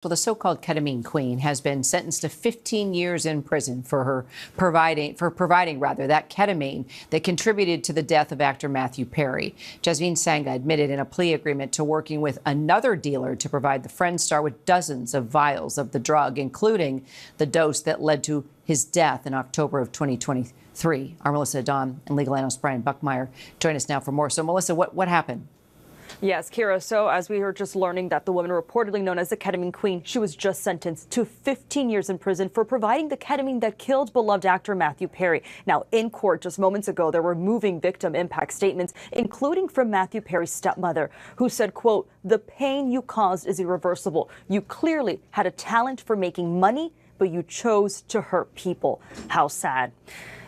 Well, the so-called Ketamine Queen has been sentenced to 15 years in prison for providing that ketamine that contributed to the death of actor Matthew Perry. Jasveen Sangha admitted in a plea agreement to working with another dealer to provide the Friends star with dozens of vials of the drug, including the dose that led to his death in October of 2023. Our Melissa Don and legal analyst Brian Buckmeyer join us now for more. So, Melissa, what happened? Yes, Kira. So as we were just learning that the woman reportedly known as the Ketamine Queen, she was just sentenced to 15 years in prison for providing the ketamine that killed beloved actor Matthew Perry. Now, in court just moments ago, there were moving victim impact statements, including from Matthew Perry's stepmother, who said, quote, "The pain you caused is irreversible. You clearly had a talent for making money, but you chose to hurt people." How sad.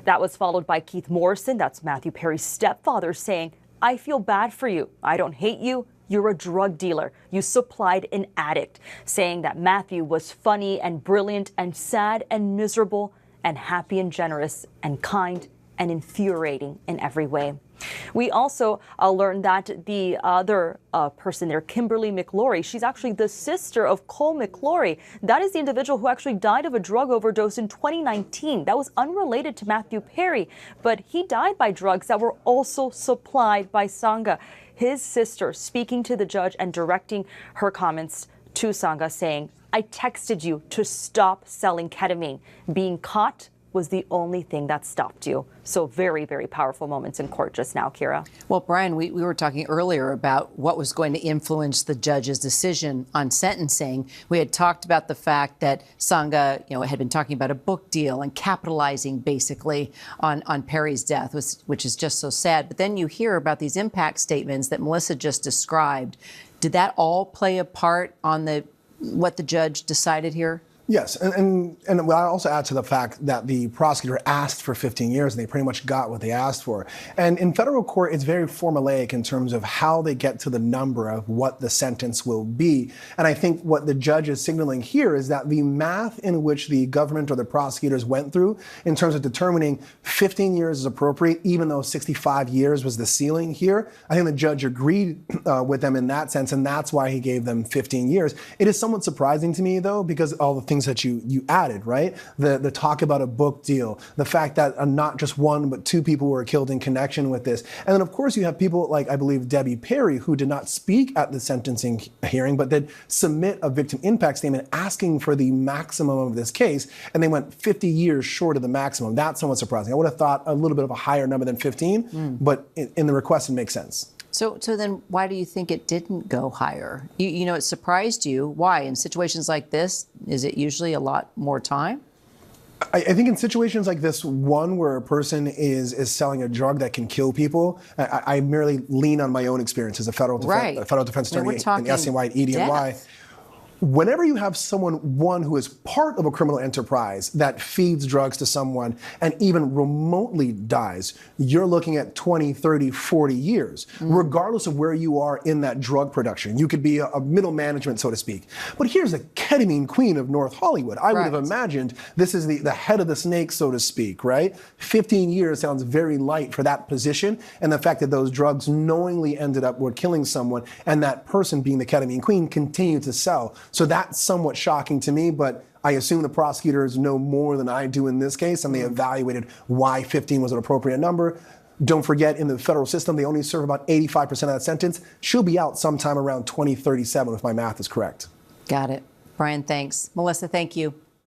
That was followed by Keith Morrison, that's Matthew Perry's stepfather, saying, "I feel bad for you. I don't hate you. You're a drug dealer. You supplied an addict," saying that Matthew was funny and brilliant and sad and miserable and happy and generous and kind and infuriating in every way. We also learned that the other person there, Kimberly McLaury, she's actually the sister of Cole McLaury. That is the individual who actually died of a drug overdose in 2019. That was unrelated to Matthew Perry, but he died by drugs that were also supplied by Sangha. His sister speaking to the judge and directing her comments to Sangha, saying, "I texted you to stop selling ketamine. Being caught was the only thing that stopped you." So very, very powerful moments in court just now, Kira. Well, Brian, we were talking earlier about what was going to influence the judge's decision on sentencing. We had talked about the fact that Sangha, had been talking about a book deal and capitalizing basically on Perry's death, which is just so sad. But then you hear about these impact statements that Melissa just described. Did that all play a part on what the judge decided here? Yes, and I also add to the fact that the prosecutor asked for 15 years and they pretty much got what they asked for. And in federal court, it's very formulaic in terms of how they get to the number of what the sentence will be. And I think what the judge is signaling here is that the math in which the government or the prosecutors went through in terms of determining 15 years is appropriate, even though 65 years was the ceiling here, I think the judge agreed with them in that sense, and that's why he gave them 15 years. It is somewhat surprising to me, though, because all the things that you added, right? The talk about a book deal, the fact that not just one, but two people were killed in connection with this. And then, of course, you have people like, I believe, Debbie Perry, who did not speak at the sentencing hearing, but did submit a victim impact statement asking for the maximum of this case. And they went 50 years short of the maximum. That's somewhat surprising. I would have thought a little bit of a higher number than 15, but in the request, it makes sense. So then why do you think it didn't go higher? It surprised you. Why? In situations like this, is it usually a lot more time? I think in situations like this, one where a person is selling a drug that can kill people, I merely lean on my own experience as a federal defense attorney in SNY, ED&Y. Whenever you have one who is part of a criminal enterprise that feeds drugs to someone and even remotely dies, you're looking at 20, 30, 40 years, regardless of where you are in that drug production. You could be a middle management, so to speak. But here's the Ketamine Queen of North Hollywood. I would have imagined this is the head of the snake, so to speak, right? 15 years sounds very light for that position, and the fact that those drugs knowingly ended up killing someone, and that person being the Ketamine Queen continued to sell. So that's somewhat shocking to me, but I assume the prosecutors know more than I do in this case, and they evaluated why 15 was an appropriate number. Don't forget, in the federal system, they only serve about 85% of that sentence. She'll be out sometime around 2037, if my math is correct. Got it. Brian, thanks. Melissa, thank you.